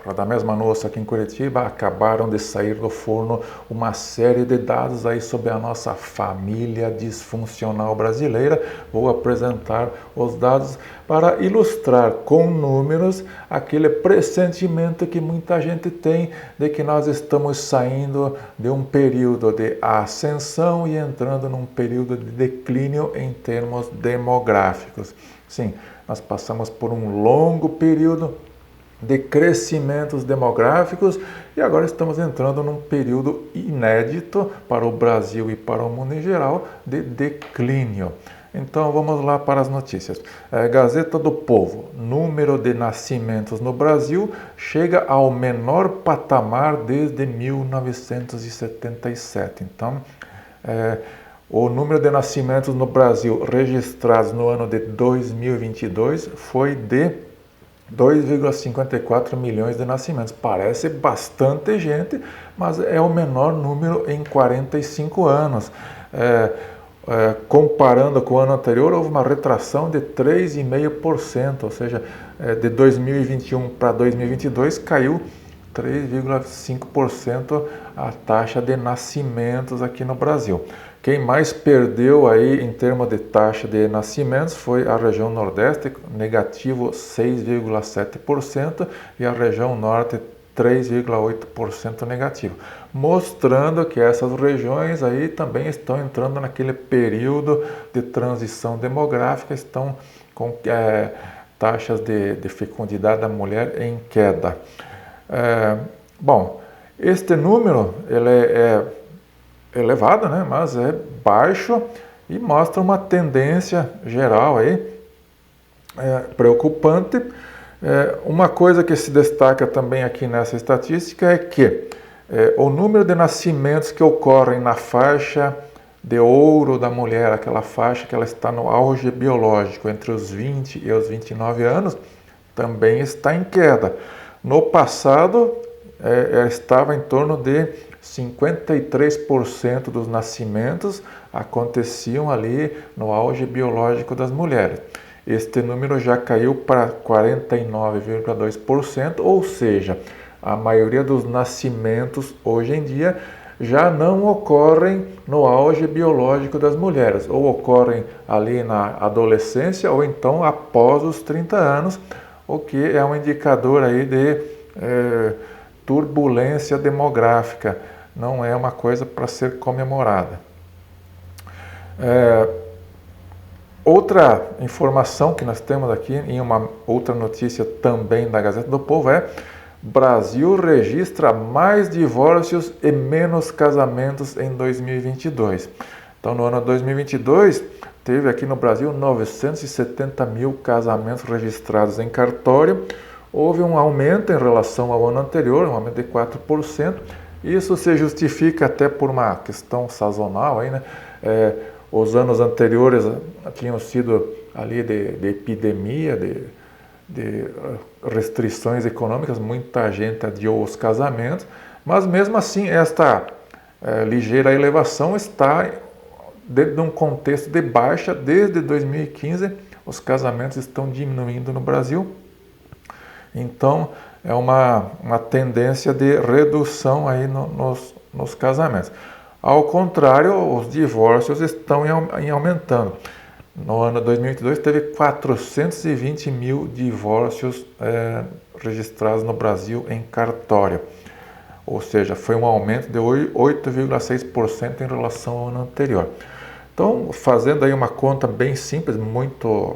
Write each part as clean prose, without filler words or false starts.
Radamés Manosso aqui em Curitiba, acabaram de sair do forno uma série de dados aí sobre a nossa família disfuncional brasileira. Vou apresentar os dados para ilustrar com números aquele pressentimento que muita gente tem de que nós estamos saindo de um período de ascensão e entrando num período de declínio em termos demográficos. Sim, nós passamos por um longo período de crescimentos demográficos e agora estamos entrando num período inédito para o Brasil e para o mundo em geral de declínio. Então vamos lá para as notícias. Gazeta do Povo, número de nascimentos no Brasil chega ao menor patamar desde 1977. Então, o número de nascimentos no Brasil registrados no ano de 2022 foi de 2,54 milhões de nascimentos. Parece bastante gente, mas é o menor número em 45 anos. Comparando com o ano anterior, houve uma retração de 3,5%, ou seja, de 2021 para 2022 caiu 3,5% a taxa de nascimentos aqui no Brasil. Quem mais perdeu aí em termos de taxa de nascimentos foi a região Nordeste, negativo 6,7%, e a região Norte 3,8% negativo, mostrando que essas regiões aí também estão entrando naquele período de transição demográfica, estão com taxas de fecundidade da mulher em queda. Bom, este número ele é elevado, né, mas é baixo e mostra uma tendência geral aí, preocupante. Uma coisa que se destaca também aqui nessa estatística é que o número de nascimentos que ocorrem na faixa de ouro da mulher, aquela faixa que ela está no auge biológico, entre os 20 e os 29 anos, também está em queda. No passado, estava em torno de 53% dos nascimentos aconteciam ali no auge biológico das mulheres. Este número já caiu para 49,2%, ou seja, a maioria dos nascimentos hoje em dia já não ocorrem no auge biológico das mulheres, ou ocorrem ali na adolescência ou então após os 30 anos, o que é um indicador aí de turbulência demográfica, não é uma coisa para ser comemorada. Outra informação que nós temos aqui, em uma outra notícia também da Gazeta do Povo, Brasil registra mais divórcios e menos casamentos em 2022. Então, no ano 2022, teve aqui no Brasil 970 mil casamentos registrados em cartório. Houve um aumento em relação ao ano anterior, um aumento de 4%. Isso se justifica até por uma questão sazonal, aí, né? Os anos anteriores tinham sido ali de epidemia, de restrições econômicas, muita gente adiou os casamentos, mas mesmo assim esta ligeira elevação está dentro de um contexto de baixa. Desde 2015 os casamentos estão diminuindo no Brasil, então é uma tendência de redução aí nos casamentos. Ao contrário, os divórcios estão aumentando. No ano 2022 teve 420 mil divórcios registrados no Brasil em cartório. Ou seja, foi um aumento de 8,6% em relação ao ano anterior. Então, fazendo aí uma conta bem simples, muito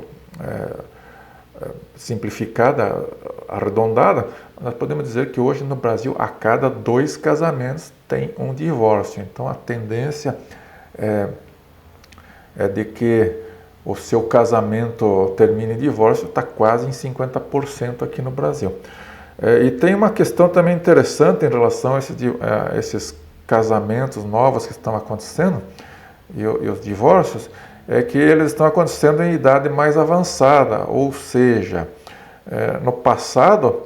simplificada, arredondada, nós podemos dizer que hoje no Brasil a cada 2 casamentos tem um divórcio. Então a tendência é de que o seu casamento termine em divórcio, está quase em 50% aqui no Brasil. E tem uma questão também interessante em relação a esses casamentos novos que estão acontecendo e os divórcios, é que eles estão acontecendo em idade mais avançada, ou seja, no passado,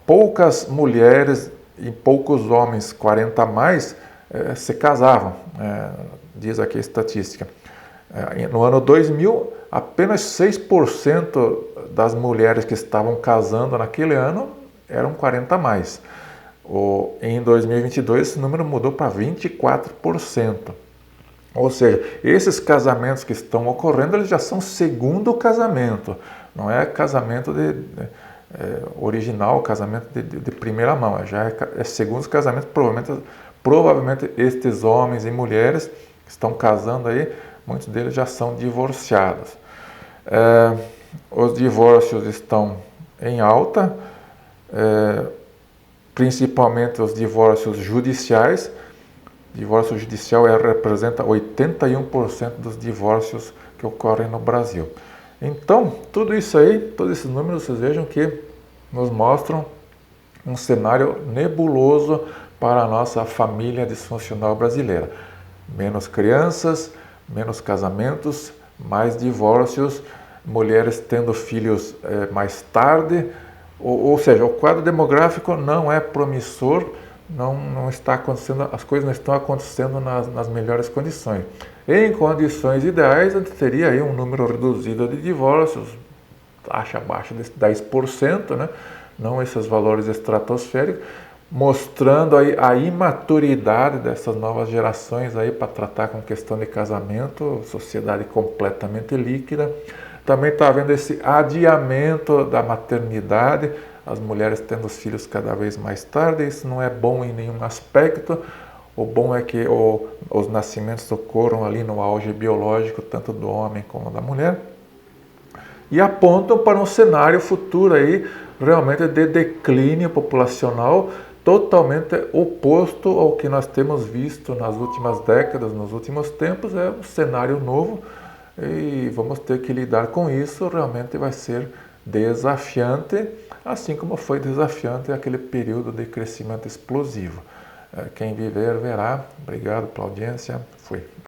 poucas mulheres e poucos homens 40 a mais se casavam, diz aqui a estatística. No ano 2000, apenas 6% das mulheres que estavam casando naquele ano eram 40 a mais. Em 2022, esse número mudou para 24%. Ou seja, esses casamentos que estão ocorrendo, eles já são segundo casamento, não é casamento original, casamento de primeira mão, já é segundo casamento. Provavelmente estes homens e mulheres que estão casando aí, muitos deles já são divorciados. Os divórcios estão em alta, principalmente os divórcios judiciais. Divórcio judicial representa 81% dos divórcios que ocorrem no Brasil. Então, tudo isso aí, todos esses números, vocês vejam que nos mostram um cenário nebuloso para a nossa família disfuncional brasileira. Menos crianças, menos casamentos, mais divórcios, mulheres tendo filhos mais tarde, ou seja, o quadro demográfico não é promissor, não está acontecendo, as coisas não estão acontecendo nas melhores condições. Em condições ideais, a gente teria aí um número reduzido de divórcios, taxa abaixo de 10%, né? Não esses valores estratosféricos, mostrando aí a imaturidade dessas novas gerações aí para tratar com questão de casamento, sociedade completamente líquida. Também está havendo esse adiamento da maternidade, as mulheres tendo os filhos cada vez mais tarde. Isso não é bom em nenhum aspecto. O bom é que os nascimentos ocorram ali no auge biológico, tanto do homem como da mulher, e apontam para um cenário futuro aí, realmente de declínio populacional, totalmente oposto ao que nós temos visto nas últimas décadas, nos últimos tempos. É um cenário novo e vamos ter que lidar com isso. Realmente vai ser desafiante, assim como foi desafiante aquele período de crescimento explosivo. Quem viver verá. Obrigado pela audiência. Fui.